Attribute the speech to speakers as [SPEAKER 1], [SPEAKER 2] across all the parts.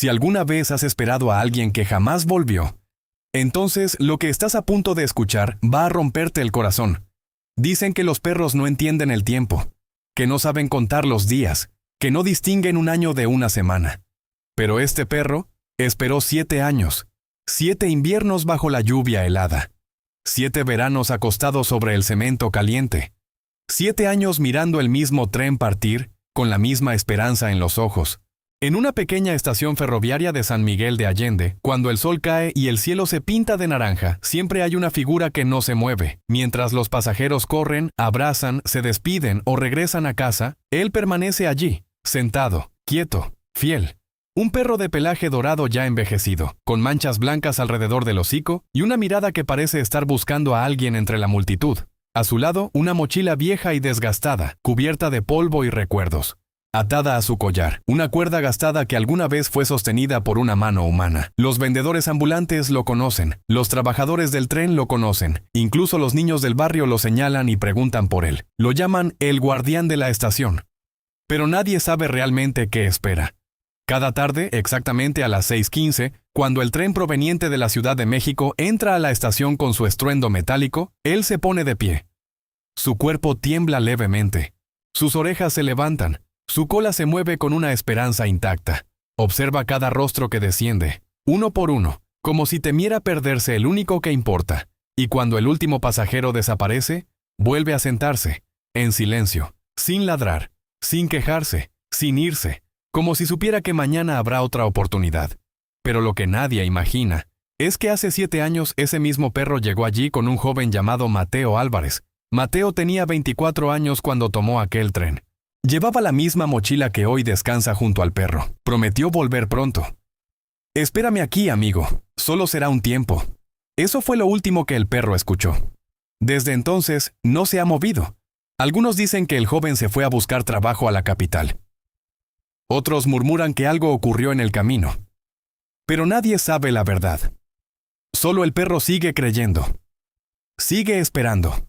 [SPEAKER 1] Si alguna vez has esperado a alguien que jamás volvió, entonces lo que estás a punto de escuchar va a romperte el corazón. Dicen que los perros no entienden el tiempo, que no saben contar los días, que no distinguen un año de una semana. Pero este perro esperó 7 años, 7 inviernos bajo la lluvia helada, 7 veranos acostado sobre el cemento caliente, 7 años mirando el mismo tren partir, con la misma esperanza en los ojos. En una pequeña estación ferroviaria de San Miguel de Allende, cuando el sol cae y el cielo se pinta de naranja, siempre hay una figura que no se mueve. Mientras los pasajeros corren, abrazan, se despiden o regresan a casa, él permanece allí, sentado, quieto, fiel. Un perro de pelaje dorado ya envejecido, con manchas blancas alrededor del hocico y una mirada que parece estar buscando a alguien entre la multitud. A su lado, una mochila vieja y desgastada, cubierta de polvo y recuerdos. Atada a su collar, una cuerda gastada que alguna vez fue sostenida por una mano humana. Los vendedores ambulantes lo conocen, los trabajadores del tren lo conocen, incluso los niños del barrio lo señalan y preguntan por él. Lo llaman el guardián de la estación. Pero nadie sabe realmente qué espera. Cada tarde, exactamente a las 6:15, cuando el tren proveniente de la Ciudad de México entra a la estación con su estruendo metálico, él se pone de pie. Su cuerpo tiembla levemente. Sus orejas se levantan. Su cola se mueve con una esperanza intacta. Observa cada rostro que desciende, uno por uno, como si temiera perderse el único que importa. Y cuando el último pasajero desaparece, vuelve a sentarse, en silencio, sin ladrar, sin quejarse, sin irse, como si supiera que mañana habrá otra oportunidad. Pero lo que nadie imagina es que hace 7 años ese mismo perro llegó allí con un joven llamado Mateo Álvarez. Mateo tenía 24 años cuando tomó aquel tren. Llevaba la misma mochila que hoy descansa junto al perro. Prometió volver pronto. «Espérame aquí, amigo. Solo será un tiempo». Eso fue lo último que el perro escuchó. Desde entonces, no se ha movido. Algunos dicen que el joven se fue a buscar trabajo a la capital. Otros murmuran que algo ocurrió en el camino. Pero nadie sabe la verdad. Solo el perro sigue creyendo. Sigue esperando.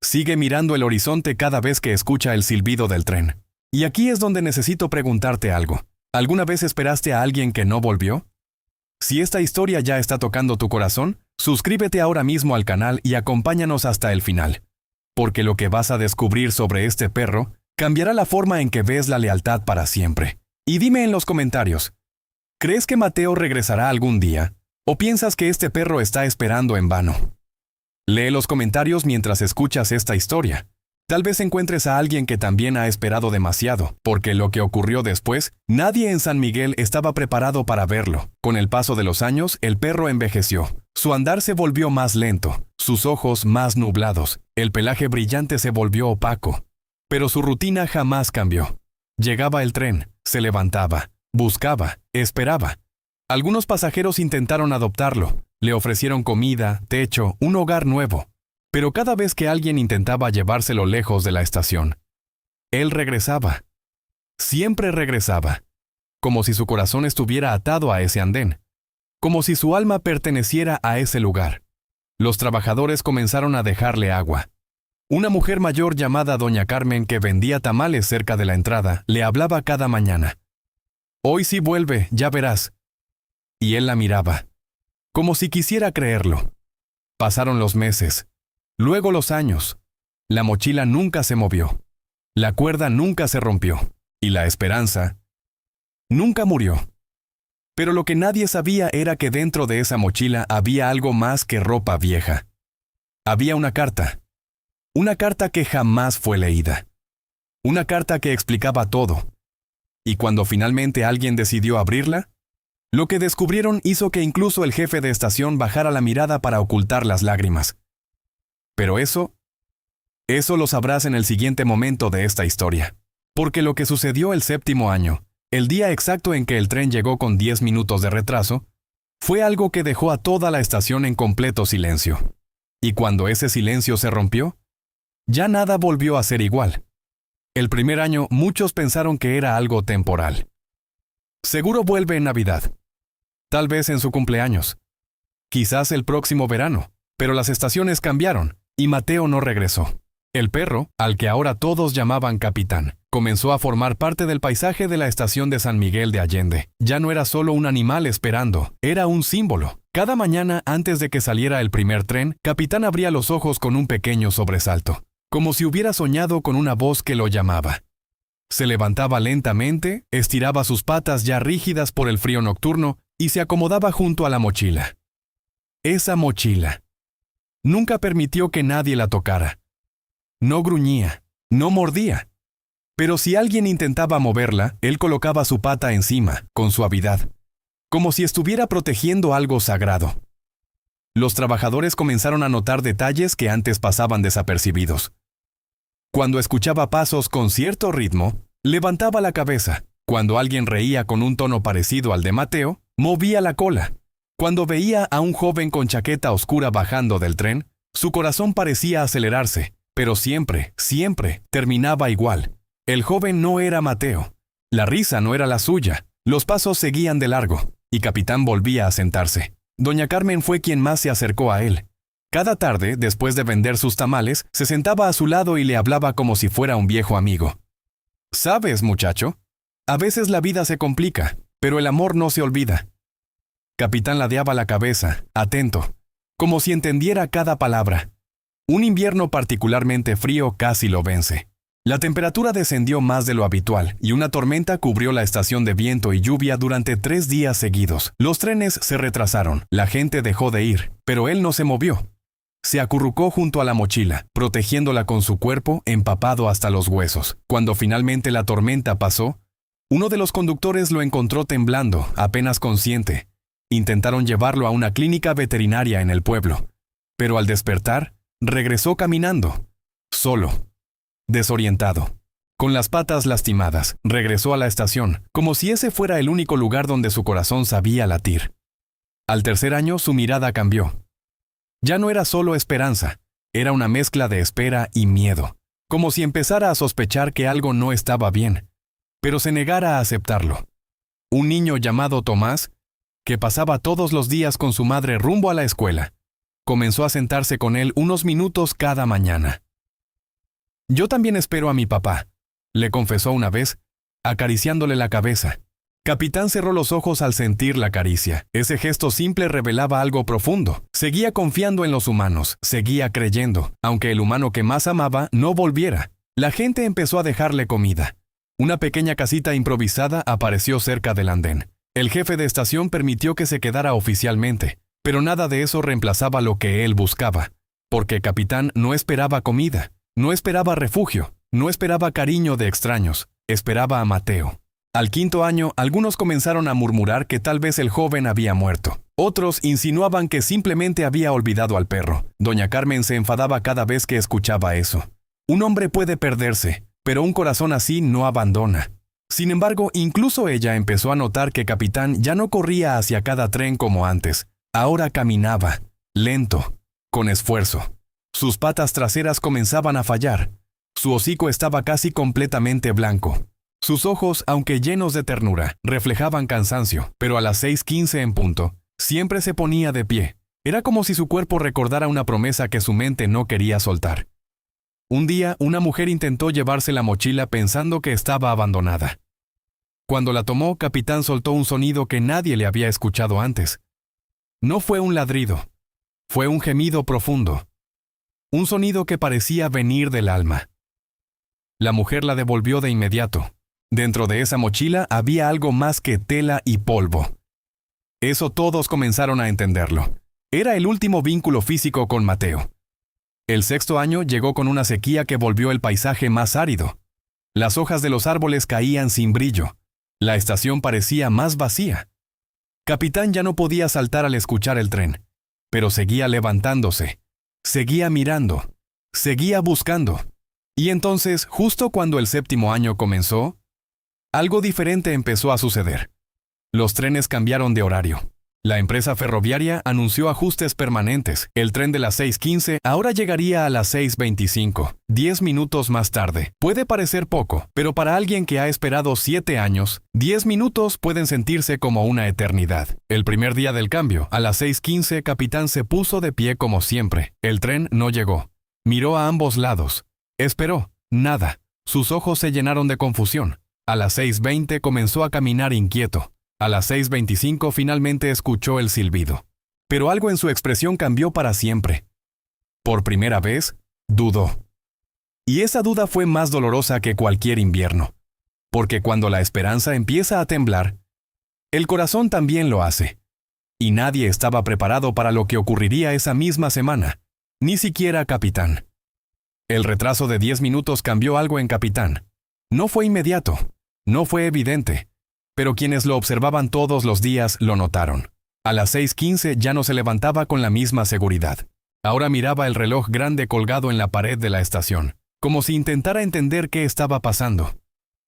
[SPEAKER 1] Sigue mirando el horizonte cada vez que escucha el silbido del tren. Y aquí es donde necesito preguntarte algo. ¿Alguna vez esperaste a alguien que no volvió? Si esta historia ya está tocando tu corazón, suscríbete ahora mismo al canal y acompáñanos hasta el final. Porque lo que vas a descubrir sobre este perro cambiará la forma en que ves la lealtad para siempre. Y dime en los comentarios, ¿crees que Mateo regresará algún día? ¿O piensas que este perro está esperando en vano? Lee los comentarios mientras escuchas esta historia. Tal vez encuentres a alguien que también ha esperado demasiado, porque lo que ocurrió después, nadie en San Miguel estaba preparado para verlo. Con el paso de los años, el perro envejeció. Su andar se volvió más lento, sus ojos más nublados, el pelaje brillante se volvió opaco. Pero su rutina jamás cambió. Llegaba el tren, se levantaba, buscaba, esperaba. Algunos pasajeros intentaron adoptarlo. Le ofrecieron comida, techo, un hogar nuevo. Pero cada vez que alguien intentaba llevárselo lejos de la estación, él regresaba. Siempre regresaba. Como si su corazón estuviera atado a ese andén. Como si su alma perteneciera a ese lugar. Los trabajadores comenzaron a dejarle agua. Una mujer mayor llamada Doña Carmen, que vendía tamales cerca de la entrada, le hablaba cada mañana. «Hoy sí vuelve, ya verás». Y él la miraba, como si quisiera creerlo. Pasaron los meses, luego los años. La mochila nunca se movió. La cuerda nunca se rompió. Y la esperanza nunca murió. Pero lo que nadie sabía era que dentro de esa mochila había algo más que ropa vieja. Había una carta. Una carta que jamás fue leída. Una carta que explicaba todo. Y cuando finalmente alguien decidió abrirla, lo que descubrieron hizo que incluso el jefe de estación bajara la mirada para ocultar las lágrimas. Pero eso lo sabrás en el siguiente momento de esta historia. Porque lo que sucedió el 7º año, el día exacto en que el tren llegó con 10 minutos de retraso, fue algo que dejó a toda la estación en completo silencio. Y cuando ese silencio se rompió, ya nada volvió a ser igual. El primer año muchos pensaron que era algo temporal. Seguro vuelve en Navidad. Tal vez en su cumpleaños. Quizás el próximo verano. Pero las estaciones cambiaron, y Mateo no regresó. El perro, al que ahora todos llamaban Capitán, comenzó a formar parte del paisaje de la estación de San Miguel de Allende. Ya no era solo un animal esperando, era un símbolo. Cada mañana, antes de que saliera el primer tren, Capitán abría los ojos con un pequeño sobresalto, como si hubiera soñado con una voz que lo llamaba. Se levantaba lentamente, estiraba sus patas ya rígidas por el frío nocturno y se acomodaba junto a la mochila. Esa mochila. Nunca permitió que nadie la tocara. No gruñía, no mordía. Pero si alguien intentaba moverla, él colocaba su pata encima, con suavidad, como si estuviera protegiendo algo sagrado. Los trabajadores comenzaron a notar detalles que antes pasaban desapercibidos. Cuando escuchaba pasos con cierto ritmo, levantaba la cabeza. Cuando alguien reía con un tono parecido al de Mateo, movía la cola. Cuando veía a un joven con chaqueta oscura bajando del tren, su corazón parecía acelerarse, pero siempre, siempre terminaba igual. El joven no era Mateo. La risa no era la suya. Los pasos seguían de largo, y Capitán volvía a sentarse. Doña Carmen fue quien más se acercó a él. Cada tarde, después de vender sus tamales, se sentaba a su lado y le hablaba como si fuera un viejo amigo. «¿Sabes, muchacho? A veces la vida se complica, pero el amor no se olvida». Capitán ladeaba la cabeza, atento, como si entendiera cada palabra. Un invierno particularmente frío casi lo vence. La temperatura descendió más de lo habitual y una tormenta cubrió la estación de viento y lluvia durante 3 días seguidos. Los trenes se retrasaron, la gente dejó de ir, pero él no se movió. Se acurrucó junto a la mochila, protegiéndola con su cuerpo empapado hasta los huesos. Cuando finalmente la tormenta pasó, uno de los conductores lo encontró temblando, apenas consciente. Intentaron llevarlo a una clínica veterinaria en el pueblo, pero al despertar, regresó caminando, solo, desorientado, con las patas lastimadas. Regresó a la estación, como si ese fuera el único lugar donde su corazón sabía latir. Al tercer año, su mirada cambió. Ya no era solo esperanza, era una mezcla de espera y miedo, como si empezara a sospechar que algo no estaba bien, pero se negara a aceptarlo. Un niño llamado Tomás, que pasaba todos los días con su madre rumbo a la escuela, comenzó a sentarse con él unos minutos cada mañana. «Yo también espero a mi papá», le confesó una vez, acariciándole la cabeza. Capitán cerró los ojos al sentir la caricia. Ese gesto simple revelaba algo profundo. Seguía confiando en los humanos, seguía creyendo, aunque el humano que más amaba no volviera. La gente empezó a dejarle comida. Una pequeña casita improvisada apareció cerca del andén. El jefe de estación permitió que se quedara oficialmente, pero nada de eso reemplazaba lo que él buscaba, porque Capitán no esperaba comida, no esperaba refugio, no esperaba cariño de extraños, esperaba a Mateo. Al 5.º año, algunos comenzaron a murmurar que tal vez el joven había muerto. Otros insinuaban que simplemente había olvidado al perro. Doña Carmen se enfadaba cada vez que escuchaba eso. Un hombre puede perderse, pero un corazón así no abandona. Sin embargo, incluso ella empezó a notar que Capitán ya no corría hacia cada tren como antes. Ahora caminaba, lento, con esfuerzo. Sus patas traseras comenzaban a fallar. Su hocico estaba casi completamente blanco. Sus ojos, aunque llenos de ternura, reflejaban cansancio, pero a las 6:15 en punto, siempre se ponía de pie. Era como si su cuerpo recordara una promesa que su mente no quería soltar. Un día, una mujer intentó llevarse la mochila pensando que estaba abandonada. Cuando la tomó, Capitán soltó un sonido que nadie le había escuchado antes. No fue un ladrido, fue un gemido profundo. Un sonido que parecía venir del alma. La mujer la devolvió de inmediato. Dentro de esa mochila había algo más que tela y polvo. Eso todos comenzaron a entenderlo. Era el último vínculo físico con Mateo. El 6.º año llegó con una sequía que volvió el paisaje más árido. Las hojas de los árboles caían sin brillo. La estación parecía más vacía. Capitán ya no podía saltar al escuchar el tren, pero seguía levantándose, seguía mirando, seguía buscando. Y entonces, justo cuando el 7.º año comenzó, algo diferente empezó a suceder. Los trenes cambiaron de horario. La empresa ferroviaria anunció ajustes permanentes. El tren de las 6:15 ahora llegaría a las 6:25, 10 minutos más tarde. Puede parecer poco, pero para alguien que ha esperado 7 años, 10 minutos pueden sentirse como una eternidad. El primer día del cambio, a las 6:15, Capitán se puso de pie como siempre. El tren no llegó. Miró a ambos lados. Esperó, nada. Sus ojos se llenaron de confusión. A las 6:20 comenzó a caminar inquieto. A las 6:25 finalmente escuchó el silbido. Pero algo en su expresión cambió para siempre. Por primera vez, dudó. Y esa duda fue más dolorosa que cualquier invierno. Porque cuando la esperanza empieza a temblar, el corazón también lo hace. Y nadie estaba preparado para lo que ocurriría esa misma semana. Ni siquiera Capitán. El retraso de 10 minutos cambió algo en Capitán. No fue inmediato. No fue evidente. Pero quienes lo observaban todos los días lo notaron. A las 6:15 ya no se levantaba con la misma seguridad. Ahora miraba el reloj grande colgado en la pared de la estación, como si intentara entender qué estaba pasando.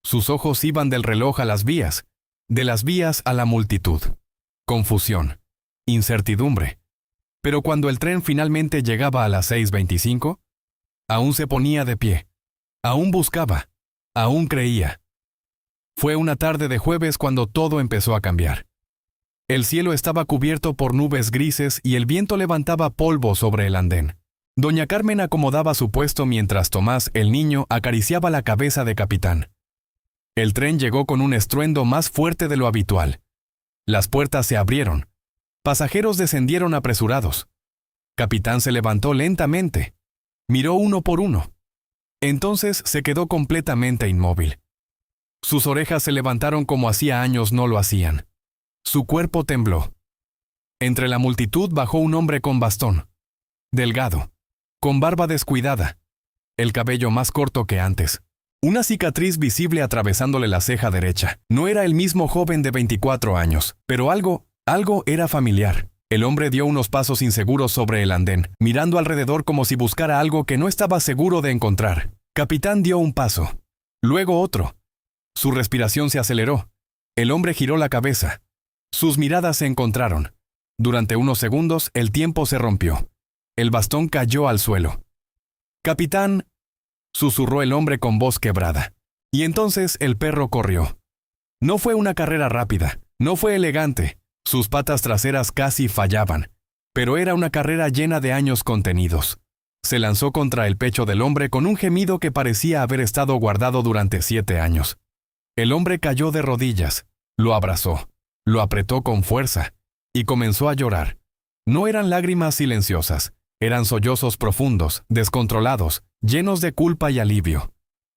[SPEAKER 1] Sus ojos iban del reloj a las vías, de las vías a la multitud. Confusión, incertidumbre. Pero cuando el tren finalmente llegaba a las 6:25, aún se ponía de pie, aún buscaba, aún creía. Fue una tarde de jueves cuando todo empezó a cambiar. El cielo estaba cubierto por nubes grises y el viento levantaba polvo sobre el andén. Doña Carmen acomodaba su puesto mientras Tomás, el niño, acariciaba la cabeza de Capitán. El tren llegó con un estruendo más fuerte de lo habitual. Las puertas se abrieron. Pasajeros descendieron apresurados. Capitán se levantó lentamente. Miró uno por uno. Entonces se quedó completamente inmóvil. Sus orejas se levantaron como hacía años no lo hacían. Su cuerpo tembló. Entre la multitud bajó un hombre con bastón. Delgado. Con barba descuidada. El cabello más corto que antes. Una cicatriz visible atravesándole la ceja derecha. No era el mismo joven de 24 años, pero algo era familiar. El hombre dio unos pasos inseguros sobre el andén, mirando alrededor como si buscara algo que no estaba seguro de encontrar. Capitán dio un paso. Luego otro. Su respiración se aceleró. El hombre giró la cabeza. Sus miradas se encontraron. Durante unos segundos, el tiempo se rompió. El bastón cayó al suelo. «Capitán», susurró el hombre con voz quebrada. Y entonces el perro corrió. No fue una carrera rápida, no fue elegante. Sus patas traseras casi fallaban. Pero era una carrera llena de años contenidos. Se lanzó contra el pecho del hombre con un gemido que parecía haber estado guardado durante 7 años. El hombre cayó de rodillas, lo abrazó, lo apretó con fuerza, y comenzó a llorar. No eran lágrimas silenciosas, eran sollozos profundos, descontrolados, llenos de culpa y alivio.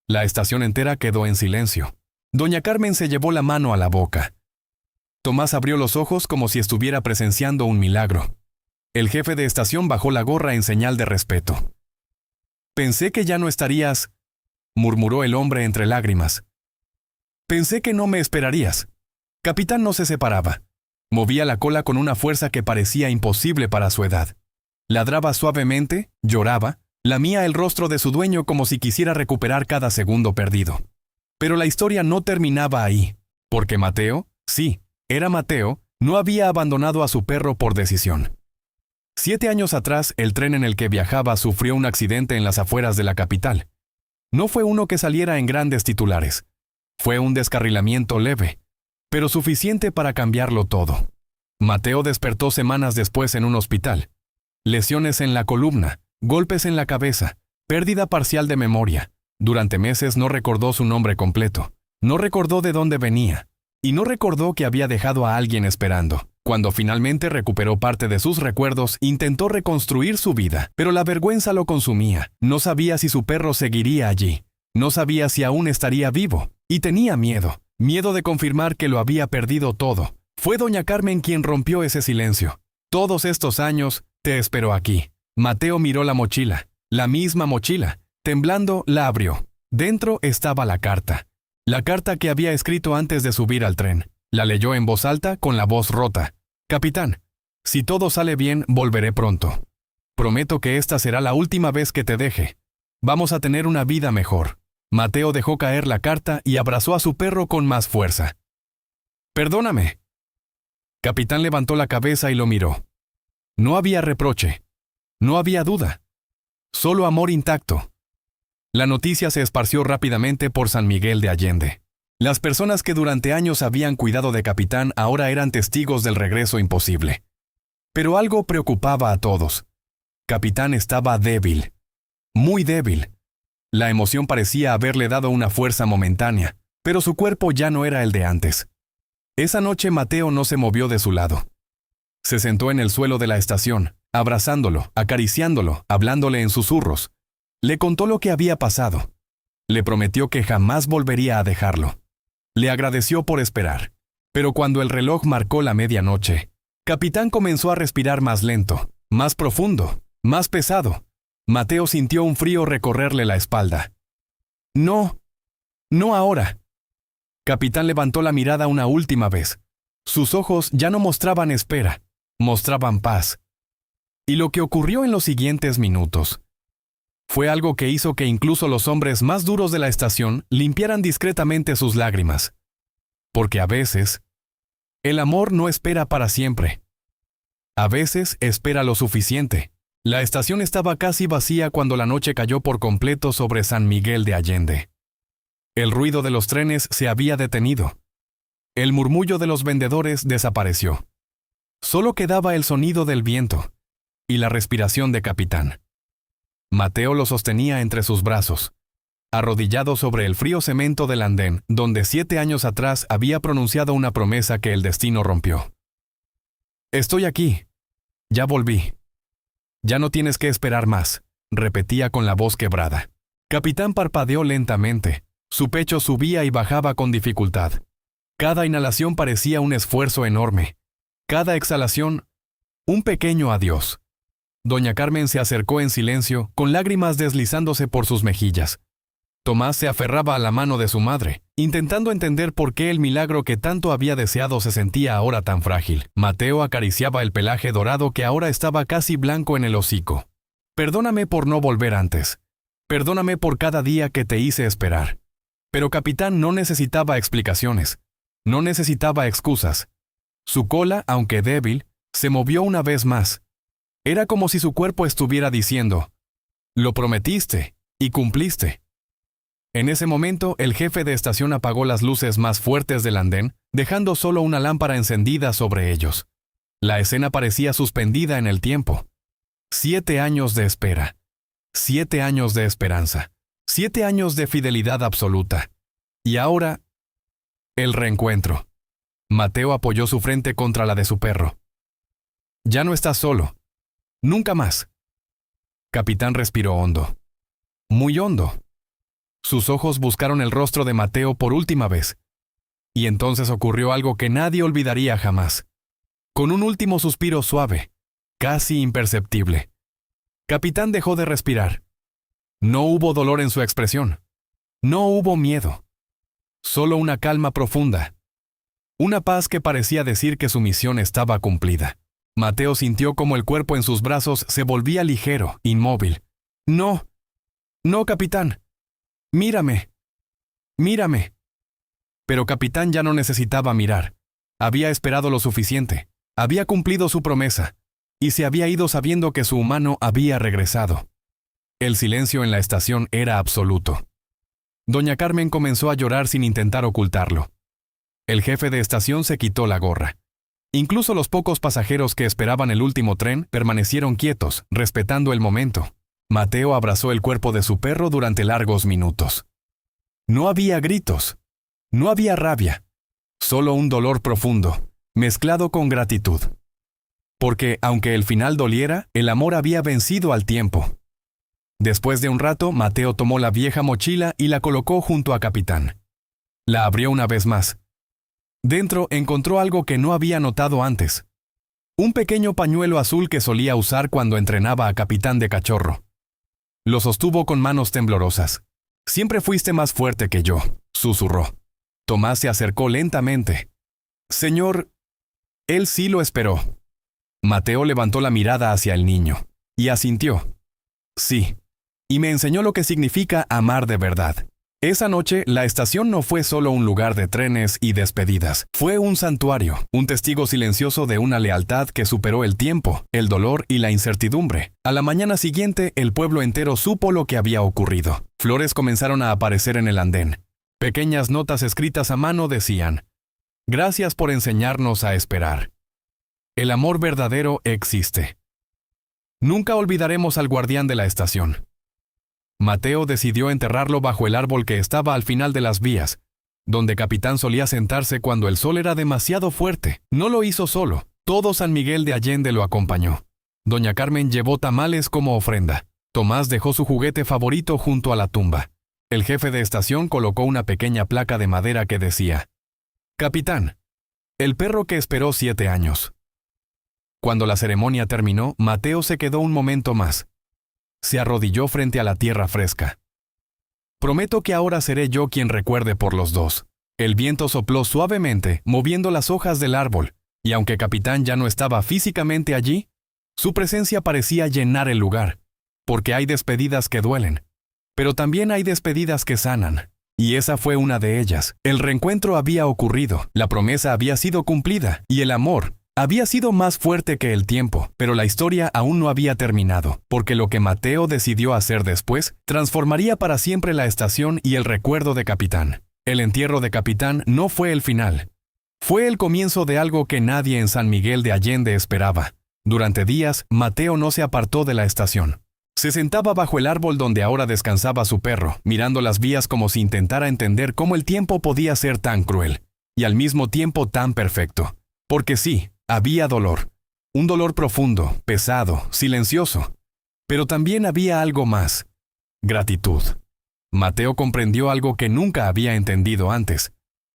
[SPEAKER 1] La estación entera quedó en silencio. Doña Carmen se llevó la mano a la boca. Tomás abrió los ojos como si estuviera presenciando un milagro. El jefe de estación bajó la gorra en señal de respeto. «Pensé que ya no estarías», murmuró el hombre entre lágrimas. «Pensé que no me esperarías». Capitán no se separaba. Movía la cola con una fuerza que parecía imposible para su edad. Ladraba suavemente, lloraba, lamía el rostro de su dueño como si quisiera recuperar cada segundo perdido. Pero la historia no terminaba ahí, porque Mateo, sí, era Mateo, no había abandonado a su perro por decisión. 7 años atrás, el tren en el que viajaba sufrió un accidente en las afueras de la capital. No fue uno que saliera en grandes titulares. Fue un descarrilamiento leve, pero suficiente para cambiarlo todo. Mateo despertó semanas después en un hospital. Lesiones en la columna, golpes en la cabeza, pérdida parcial de memoria. Durante meses no recordó su nombre completo, no recordó de dónde venía, y no recordó que había dejado a alguien esperando. Cuando finalmente recuperó parte de sus recuerdos, intentó reconstruir su vida, pero la vergüenza lo consumía. No sabía si su perro seguiría allí, no sabía si aún estaría vivo, y tenía miedo de confirmar que lo había perdido todo. Fue doña Carmen quien rompió ese silencio. «Todos estos años, te espero aquí». Mateo miró la mochila, la misma mochila. Temblando, la abrió. Dentro estaba la carta que había escrito antes de subir al tren. La leyó en voz alta, con la voz rota. «Capitán, si todo sale bien, volveré pronto. Prometo que esta será la última vez que te deje. Vamos a tener una vida mejor». Mateo dejó caer la carta y abrazó a su perro con más fuerza. «Perdóname». Capitán levantó la cabeza y lo miró. No había reproche. No había duda. Solo amor intacto. La noticia se esparció rápidamente por San Miguel de Allende. Las personas que durante años habían cuidado de Capitán ahora eran testigos del regreso imposible. Pero algo preocupaba a todos. Capitán estaba débil. Muy débil. La emoción parecía haberle dado una fuerza momentánea, pero su cuerpo ya no era el de antes. Esa noche Mateo no se movió de su lado. Se sentó en el suelo de la estación, abrazándolo, acariciándolo, hablándole en susurros. Le contó lo que había pasado. Le prometió que jamás volvería a dejarlo. Le agradeció por esperar. Pero cuando el reloj marcó la medianoche, Capitán comenzó a respirar más lento, más profundo, más pesado. Mateo sintió un frío recorrerle la espalda. No, no ahora. Capitán levantó la mirada una última vez. Sus ojos ya no mostraban espera, mostraban paz. Y lo que ocurrió en los siguientes minutos fue algo que hizo que incluso los hombres más duros de la estación limpiaran discretamente sus lágrimas. Porque a veces, el amor no espera para siempre. A veces espera lo suficiente. La estación estaba casi vacía cuando la noche cayó por completo sobre San Miguel de Allende. El ruido de los trenes se había detenido. El murmullo de los vendedores desapareció. Solo quedaba el sonido del viento y la respiración de Capitán. Mateo lo sostenía entre sus brazos, arrodillado sobre el frío cemento del andén, donde 7 años atrás había pronunciado una promesa que el destino rompió. «Estoy aquí. Ya volví. Ya no tienes que esperar más», repetía con la voz quebrada. Capitán parpadeó lentamente. Su pecho subía y bajaba con dificultad. Cada inhalación parecía un esfuerzo enorme. Cada exhalación, un pequeño adiós. Doña Carmen se acercó en silencio, con lágrimas deslizándose por sus mejillas. Tomás se aferraba a la mano de su madre, intentando entender por qué el milagro que tanto había deseado se sentía ahora tan frágil. Mateo acariciaba el pelaje dorado que ahora estaba casi blanco en el hocico. «Perdóname por no volver antes. Perdóname por cada día que te hice esperar». Pero Capitán no necesitaba explicaciones. No necesitaba excusas. Su cola, aunque débil, se movió una vez más. Era como si su cuerpo estuviera diciendo: «Lo prometiste, y cumpliste». En ese momento, el jefe de estación apagó las luces más fuertes del andén, dejando solo una lámpara encendida sobre ellos. La escena parecía suspendida en el tiempo. 7 años de espera. 7 años de esperanza. 7 años de fidelidad absoluta. Y ahora, el reencuentro. Mateo apoyó su frente contra la de su perro. «Ya no estás solo. Nunca más». Capitán respiró hondo. Muy hondo. Sus ojos buscaron el rostro de Mateo por última vez. Y entonces ocurrió algo que nadie olvidaría jamás. Con un último suspiro suave, casi imperceptible, Capitán dejó de respirar. No hubo dolor en su expresión. No hubo miedo. Solo una calma profunda. Una paz que parecía decir que su misión estaba cumplida. Mateo sintió como el cuerpo en sus brazos se volvía ligero, inmóvil. «No. No, Capitán. Mírame. Mírame». Pero Capitán ya no necesitaba mirar. Había esperado lo suficiente. Había cumplido su promesa. Y se había ido sabiendo que su humano había regresado. El silencio en la estación era absoluto. Doña Carmen comenzó a llorar sin intentar ocultarlo. El jefe de estación se quitó la gorra. Incluso los pocos pasajeros que esperaban el último tren permanecieron quietos, respetando el momento. Mateo abrazó el cuerpo de su perro durante largos minutos. No había gritos. No había rabia. Solo un dolor profundo, mezclado con gratitud. Porque, aunque el final doliera, el amor había vencido al tiempo. Después de un rato, Mateo tomó la vieja mochila y la colocó junto a Capitán. La abrió una vez más. Dentro encontró algo que no había notado antes. Un pequeño pañuelo azul que solía usar cuando entrenaba a Capitán de cachorro. Lo sostuvo con manos temblorosas. «Siempre fuiste más fuerte que yo», susurró. Tomás se acercó lentamente. «Señor...». Él sí lo esperó. Mateo levantó la mirada hacia el niño y asintió. «Sí». Y me enseñó lo que significa amar de verdad. Esa noche, la estación no fue solo un lugar de trenes y despedidas. Fue un santuario, un testigo silencioso de una lealtad que superó el tiempo, el dolor y la incertidumbre. A la mañana siguiente, el pueblo entero supo lo que había ocurrido. Flores comenzaron a aparecer en el andén. Pequeñas notas escritas a mano decían: «Gracias por enseñarnos a esperar. El amor verdadero existe». Nunca olvidaremos al guardián de la estación. Mateo decidió enterrarlo bajo el árbol que estaba al final de las vías, donde Capitán solía sentarse cuando el sol era demasiado fuerte. No lo hizo solo, todo San Miguel de Allende lo acompañó. Doña Carmen llevó tamales como ofrenda. Tomás dejó su juguete favorito junto a la tumba. El jefe de estación colocó una pequeña placa de madera que decía: Capitán, el perro que esperó 7 años. Cuando la ceremonia terminó, Mateo se quedó un momento más. Se arrodilló frente a la tierra fresca. Prometo que ahora seré yo quien recuerde por los dos. El viento sopló suavemente, moviendo las hojas del árbol, y aunque Capitán ya no estaba físicamente allí, su presencia parecía llenar el lugar, porque hay despedidas que duelen, pero también hay despedidas que sanan, y esa fue una de ellas. El reencuentro había ocurrido, la promesa había sido cumplida, y el amor había sido más fuerte que el tiempo, pero la historia aún no había terminado, porque lo que Mateo decidió hacer después transformaría para siempre la estación y el recuerdo de Capitán. El entierro de Capitán no fue el final. Fue el comienzo de algo que nadie en San Miguel de Allende esperaba. Durante días, Mateo no se apartó de la estación. Se sentaba bajo el árbol donde ahora descansaba su perro, mirando las vías como si intentara entender cómo el tiempo podía ser tan cruel, y al mismo tiempo tan perfecto. Porque sí, había dolor. Un dolor profundo, pesado, silencioso. Pero también había algo más: gratitud. Mateo comprendió algo que nunca había entendido antes.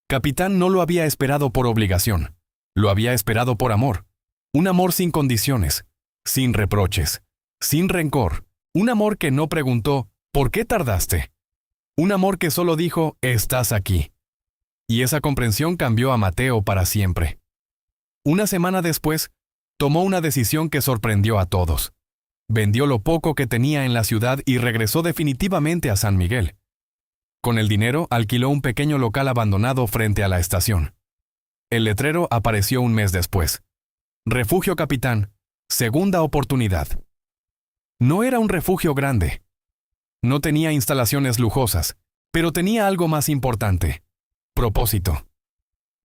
[SPEAKER 1] Capitán no lo había esperado por obligación. Lo había esperado por amor. Un amor sin condiciones, sin reproches, sin rencor. Un amor que no preguntó, ¿por qué tardaste? Un amor que solo dijo, estás aquí. Y esa comprensión cambió a Mateo para siempre. Una semana después, tomó una decisión que sorprendió a todos. Vendió lo poco que tenía en la ciudad y regresó definitivamente a San Miguel. Con el dinero, alquiló un pequeño local abandonado frente a la estación. El letrero apareció un mes después. Refugio Capitán, segunda oportunidad. No era un refugio grande. No tenía instalaciones lujosas, pero tenía algo más importante: propósito.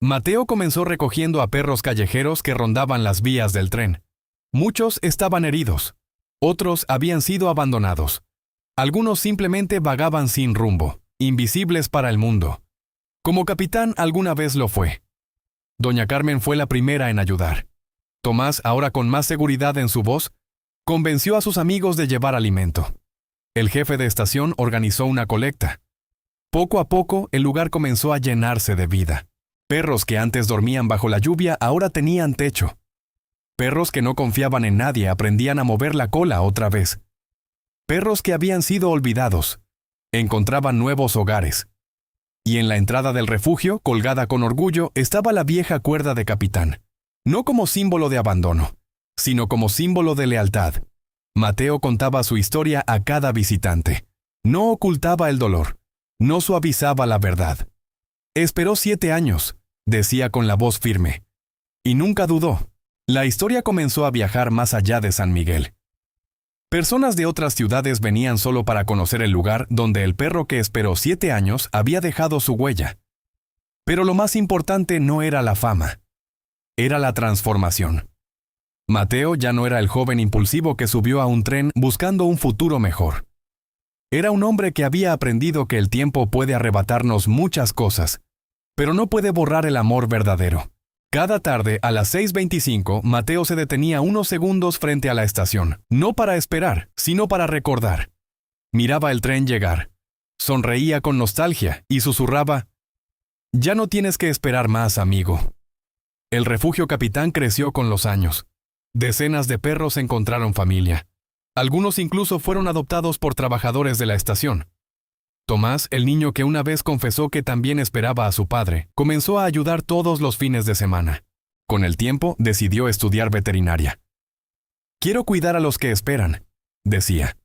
[SPEAKER 1] Mateo comenzó recogiendo a perros callejeros que rondaban las vías del tren. Muchos estaban heridos. Otros habían sido abandonados. Algunos simplemente vagaban sin rumbo, invisibles para el mundo. Como Capitán alguna vez lo fue. Doña Carmen fue la primera en ayudar. Tomás, ahora con más seguridad en su voz, convenció a sus amigos de llevar alimento. El jefe de estación organizó una colecta. Poco a poco, el lugar comenzó a llenarse de vida. Perros que antes dormían bajo la lluvia ahora tenían techo. Perros que no confiaban en nadie aprendían a mover la cola otra vez. Perros que habían sido olvidados encontraban nuevos hogares. Y en la entrada del refugio, colgada con orgullo, estaba la vieja cuerda de Capitán. No como símbolo de abandono, sino como símbolo de lealtad. Mateo contaba su historia a cada visitante. No ocultaba el dolor. No suavizaba la verdad. Esperó 7 años, decía con la voz firme. Y nunca dudó. La historia comenzó a viajar más allá de San Miguel. Personas de otras ciudades venían solo para conocer el lugar donde el perro que esperó 7 años había dejado su huella. Pero lo más importante no era la fama. Era la transformación. Mateo ya no era el joven impulsivo que subió a un tren buscando un futuro mejor. Era un hombre que había aprendido que el tiempo puede arrebatarnos muchas cosas, pero no puede borrar el amor verdadero. Cada tarde, a las 6:25, Mateo se detenía unos segundos frente a la estación, no para esperar, sino para recordar. Miraba el tren llegar. Sonreía con nostalgia y susurraba: «Ya no tienes que esperar más, amigo». El refugio Capitán creció con los años. Decenas de perros encontraron familia. Algunos incluso fueron adoptados por trabajadores de la estación. Tomás, el niño que una vez confesó que también esperaba a su padre, comenzó a ayudar todos los fines de semana. Con el tiempo, decidió estudiar veterinaria. «Quiero cuidar a los que esperan», decía.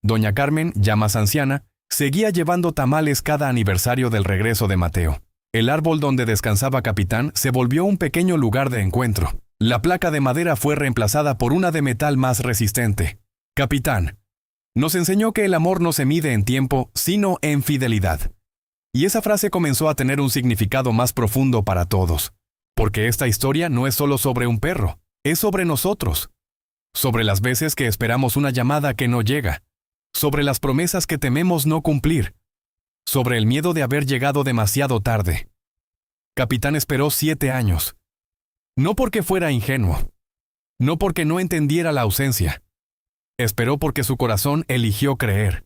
[SPEAKER 1] Doña Carmen, ya más anciana, seguía llevando tamales cada aniversario del regreso de Mateo. El árbol donde descansaba Capitán se volvió un pequeño lugar de encuentro. La placa de madera fue reemplazada por una de metal más resistente. Capitán nos enseñó que el amor no se mide en tiempo, sino en fidelidad. Y esa frase comenzó a tener un significado más profundo para todos. Porque esta historia no es solo sobre un perro, es sobre nosotros. Sobre las veces que esperamos una llamada que no llega. sobre las promesas que tememos no cumplir, sobre el miedo de haber llegado demasiado tarde. Capitán esperó 7 años. No porque fuera ingenuo, no porque no entendiera la ausencia. Esperó porque su corazón eligió creer.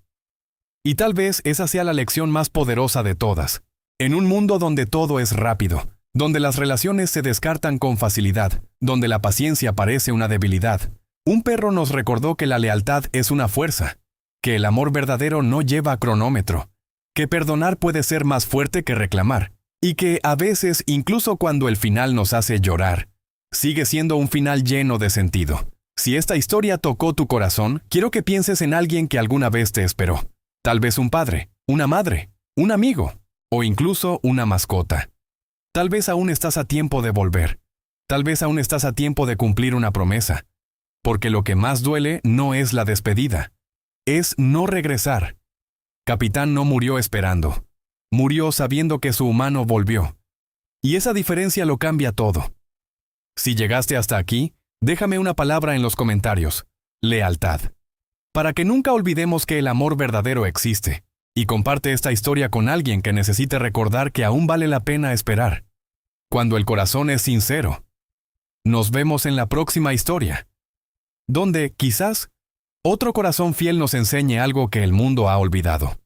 [SPEAKER 1] Y tal vez esa sea la lección más poderosa de todas. En un mundo donde todo es rápido, donde las relaciones se descartan con facilidad, donde la paciencia parece una debilidad, un perro nos recordó que la lealtad es una fuerza, que el amor verdadero no lleva cronómetro, que perdonar puede ser más fuerte que reclamar, y que a veces, incluso cuando el final nos hace llorar, sigue siendo un final lleno de sentido. Si esta historia tocó tu corazón, quiero que pienses en alguien que alguna vez te esperó. Tal vez un padre, una madre, un amigo, o incluso una mascota. Tal vez aún estás a tiempo de volver. Tal vez aún estás a tiempo de cumplir una promesa. Porque lo que más duele no es la despedida, es no regresar. Capitán no murió esperando. Murió sabiendo que su humano volvió. Y esa diferencia lo cambia todo. Si llegaste hasta aquí, déjame una palabra en los comentarios. Lealtad. Para que nunca olvidemos que el amor verdadero existe. Y comparte esta historia con alguien que necesite recordar que aún vale la pena esperar. Cuando el corazón es sincero. Nos vemos en la próxima historia, donde, quizás, otro corazón fiel nos enseñe algo que el mundo ha olvidado.